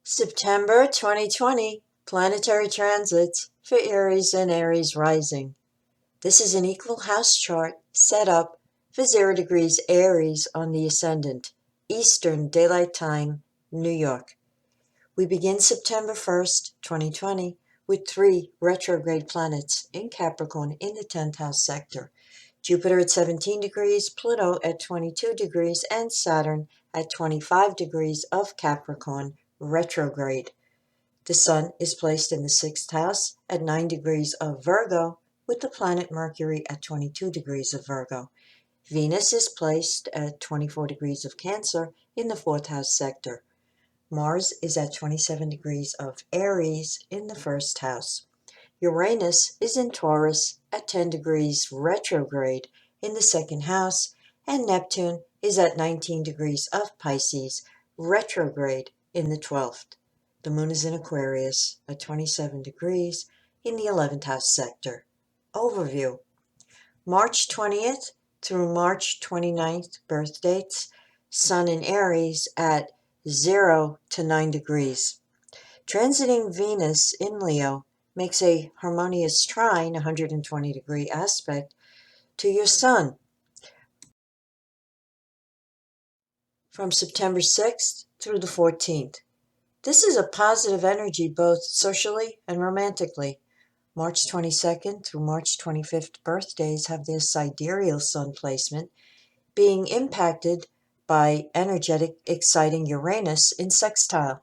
September 2020 Planetary Transits for Aries and Aries Rising. This is an equal house chart set up for 0 degrees Aries on the ascendant, Eastern Daylight Time, New York. We begin September 1st, 2020 with 3 retrograde planets in Capricorn in the 10th house sector. Jupiter at 17 degrees, Pluto at 22 degrees, and Saturn at 25 degrees of Capricorn retrograde. The Sun is placed in the 6th house at 9 degrees of Virgo, with the planet Mercury at 22 degrees of Virgo. Venus is placed at 24 degrees of Cancer in the 4th house sector. Mars is at 27 degrees of Aries in the 1st house. Uranus is in Taurus at 10 degrees retrograde in the 2nd house, and Neptune is at 19 degrees of Pisces retrograde in the 12th. The moon is in Aquarius at 27 degrees in the 11th house sector. Overview. March 20th through March 29th birth dates. Sun in Aries at 0 to 9 degrees. Transiting Venus in Leo makes a harmonious trine, 120-degree aspect, to your Sun. From September 6th through the 14th. This is a positive energy both socially and romantically. March 22nd through March 25th birthdays have their sidereal Sun placement being impacted by energetic, exciting Uranus in sextile,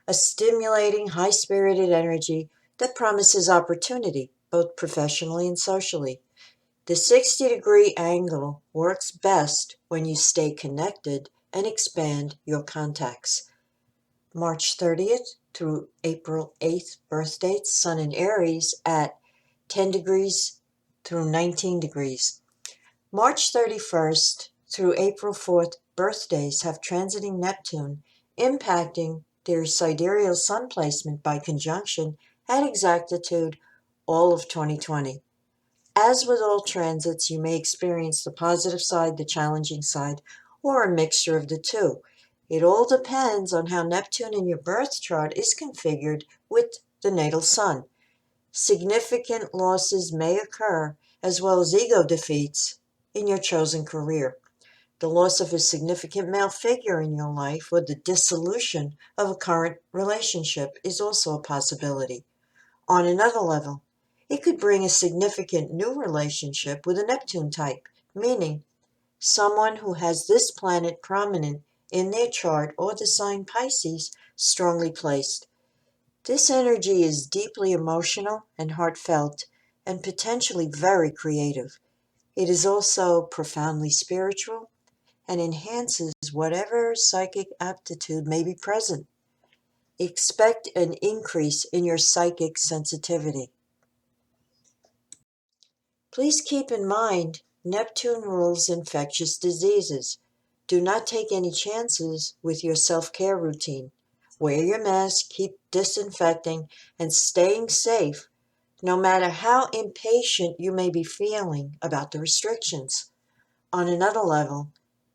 a stimulating, high-spirited energy that promises opportunity, both professionally and socially. The 60-degree angle works best when you stay connected and expand your contacts. March 30th through April 8th birth dates, Sun in Aries at 10 degrees through 19 degrees. March 31st through April 4th birthdays have transiting Neptune, impacting their sidereal Sun placement by conjunction at exactitude all of 2020. As with all transits, you may experience the positive side, the challenging side, or a mixture of the two. It all depends on how Neptune in your birth chart is configured with the natal Sun. Significant losses may occur, as well as ego defeats in your chosen career. The loss of a significant male figure in your life or the dissolution of a current relationship is also a possibility. On another level, it could bring a significant new relationship with a Neptune type, meaning someone who has this planet prominent in their chart or the sign Pisces strongly placed. This energy is deeply emotional and heartfelt and potentially very creative. It is also profoundly spiritual and enhances whatever psychic aptitude may be present. Expect an increase in your psychic sensitivity. Please keep in mind, Neptune rules infectious diseases. Do not take any chances with your self-care routine. Wear your mask, keep disinfecting, and staying safe, no matter how impatient you may be feeling about the restrictions. On another level,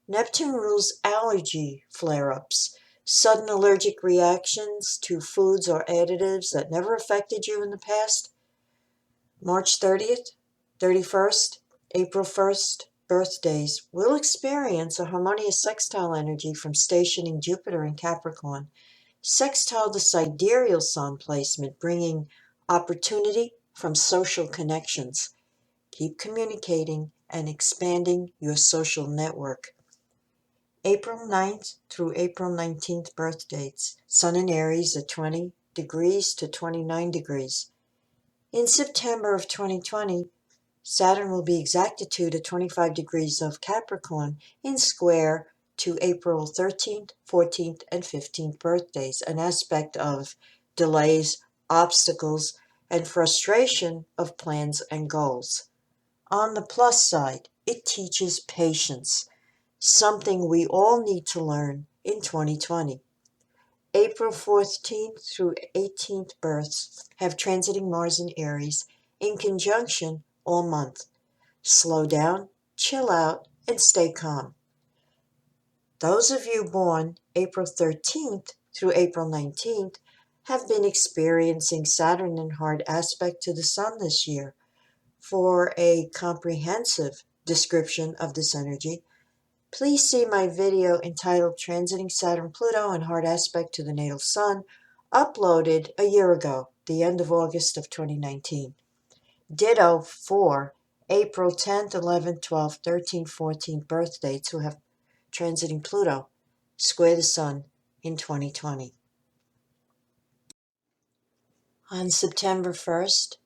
Neptune rules allergy flare-ups, sudden allergic reactions to foods or additives that never affected you in the past. March 30th, 31st, April 1st birthdays will experience a harmonious sextile energy from stationing Jupiter in Capricorn. Sextile the sidereal Sun placement, bringing opportunity from social connections. Keep communicating and expanding your social network. April 9th through April 19th birth dates. Sun in Aries at 20 degrees to 29 degrees. In September of 2020, Saturn will be exactitude at 25 degrees of Capricorn in square to April 13th, 14th, and 15th birthdays, an aspect of delays, obstacles, and frustration of plans and goals. On the plus side, it teaches patience, something we all need to learn in 2020. April 14th through 18th births have transiting Mars in Aries in conjunction all month. Slow down, chill out, and stay calm. Those of you born April 13th through April 19th have been experiencing Saturn in hard aspect to the Sun this year. For a comprehensive description of this energy, please see my video entitled Transiting Saturn-Pluto in Hard Aspect to the Natal Sun, uploaded a year ago, the end of August of 2019. Ditto for April 10th, 11th, 12th, 13th, 14th birth dates who have transiting Pluto square the Sun in 2020. On September 1st,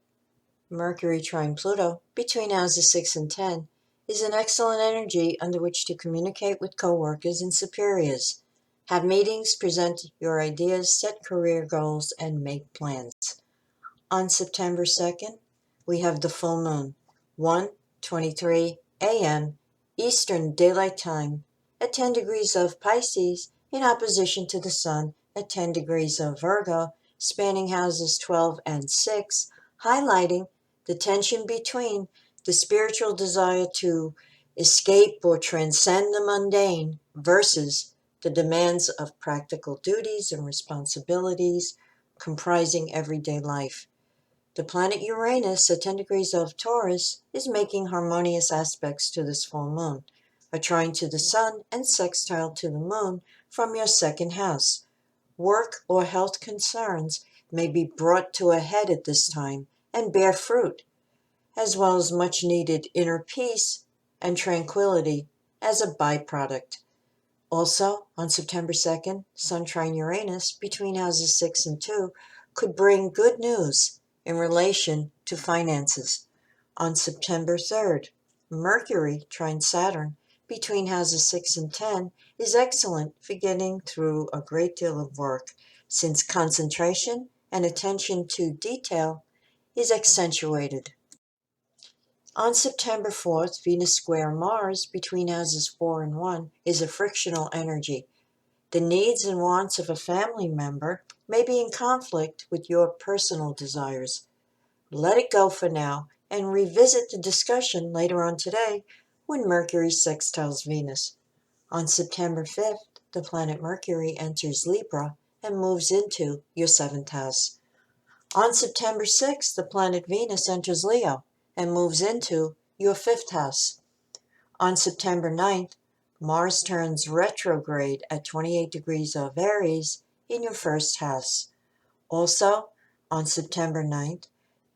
Mercury trine Pluto between houses 6 and 10 is an excellent energy under which to communicate with coworkers and superiors, have meetings, present your ideas, set career goals, and make plans. On September 2nd, we have the full moon, 1:23 a.m. Eastern Daylight Time at 10 degrees of Pisces in opposition to the Sun at 10 degrees of Virgo, spanning houses 12 and 6, highlighting the tension between the spiritual desire to escape or transcend the mundane versus the demands of practical duties and responsibilities comprising everyday life. The planet Uranus at 10 degrees of Taurus is making harmonious aspects to this full moon, a trine to the Sun and sextile to the Moon from your second house. Work or health concerns may be brought to a head at this time and bear fruit, as well as much needed inner peace and tranquility as a byproduct. Also, on September 2nd, Sun trine Uranus between houses 6 and 2 could bring good news in relation to finances. On September 3rd, Mercury trine Saturn between houses 6 and 10 is excellent for getting through a great deal of work, since concentration and attention to detail is accentuated. On September 4th, Venus square Mars between houses 4 and 1 is a frictional energy. The needs and wants of a family member may be in conflict with your personal desires. Let it go for now and revisit the discussion later on today when Mercury sextiles Venus. On September 5th, the planet Mercury enters Libra and moves into your 7th house. On September 6th, the planet Venus enters Leo and moves into your 5th house. On September 9th, Mars turns retrograde at 28 degrees of Aries in your 1st house. Also, on September 9th,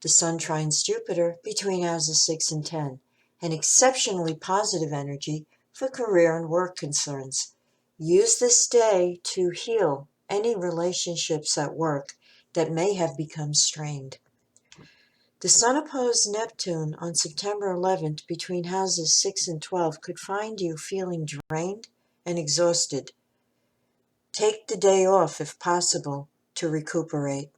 the Sun trines Jupiter between houses 6 and 10, an exceptionally positive energy for career and work concerns. Use this day to heal any relationships at work that may have become strained. The Sun opposed Neptune on September 11th between houses 6 and 12 could find you feeling drained and exhausted. Take the day off if possible to recuperate.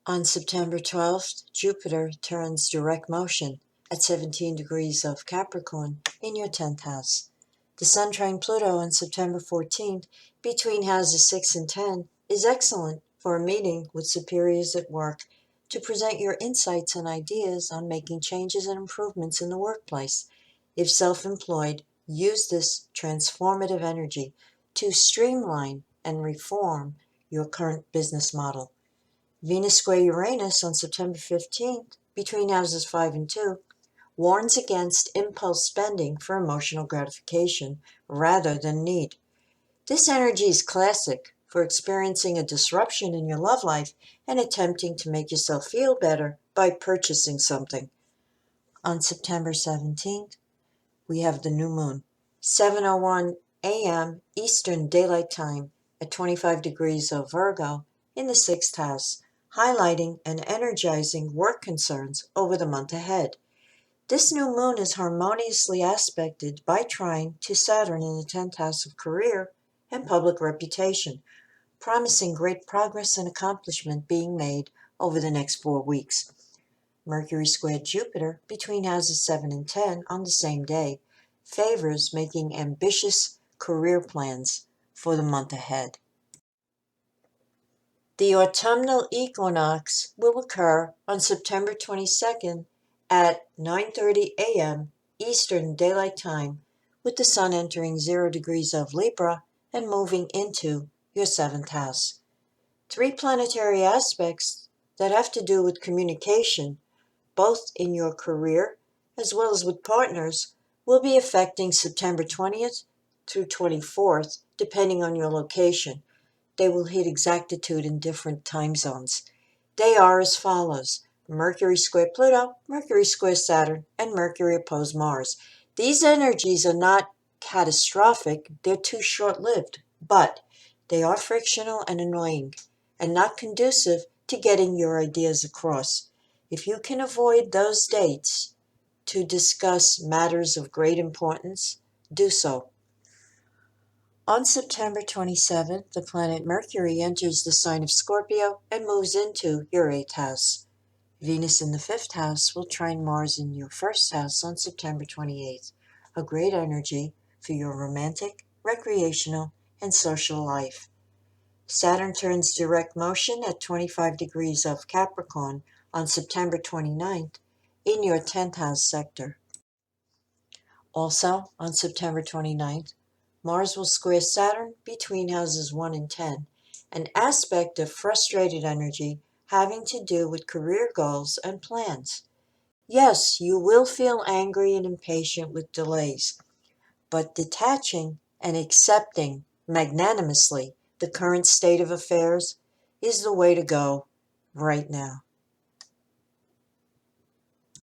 On September 12th, Jupiter turns direct motion at 17 degrees of Capricorn in your 10th house. The Sun trine Pluto on September 14th between houses 6 and 10 is excellent for a meeting with superiors at work to present your insights and ideas on making changes and improvements in the workplace. If self-employed, use this transformative energy to streamline and reform your current business model. Venus square Uranus on September 15th between houses 5 and 2 warns against impulse spending for emotional gratification rather than need. This energy is classic for experiencing a disruption in your love life and attempting to make yourself feel better by purchasing something. On September 17th, we have the new moon, 7:01 a.m. Eastern Daylight Time at 25 degrees of Virgo in the 6th house, highlighting and energizing work concerns over the month ahead. This new moon is harmoniously aspected by trine to Saturn in the 10th house of career and public reputation, promising great progress and accomplishment being made over the next 4 weeks. Mercury squared Jupiter between houses 7 and 10 on the same day favors making ambitious career plans for the month ahead. The autumnal equinox will occur on September 22nd at 9:30 a.m. Eastern Daylight Time, with the Sun entering 0 degrees of Libra and moving into your seventh house. Three planetary aspects that have to do with communication, both in your career as well as with partners, will be affecting September 20th through 24th, depending on your location. They will hit exactitude in different time zones. They are as follows: Mercury square Pluto, Mercury square Saturn, and Mercury opposed Mars. These energies are not catastrophic, they're too short lived, but they are frictional and annoying, and not conducive to getting your ideas across. If you can avoid those dates to discuss matters of great importance, do so. On September 27th, the planet Mercury enters the sign of Scorpio and moves into your eighth house. Venus in the fifth house will trine Mars in your first house on September 28th, a great energy for your romantic, recreational, and social life. Saturn turns direct motion at 25 degrees of Capricorn on September 29th in your 10th house sector. Also, on September 29th, Mars will square Saturn between houses 1 and 10, an aspect of frustrated energy having to do with career goals and plans. Yes, you will feel angry and impatient with delays, but detaching and accepting magnanimously the current state of affairs is the way to go right now.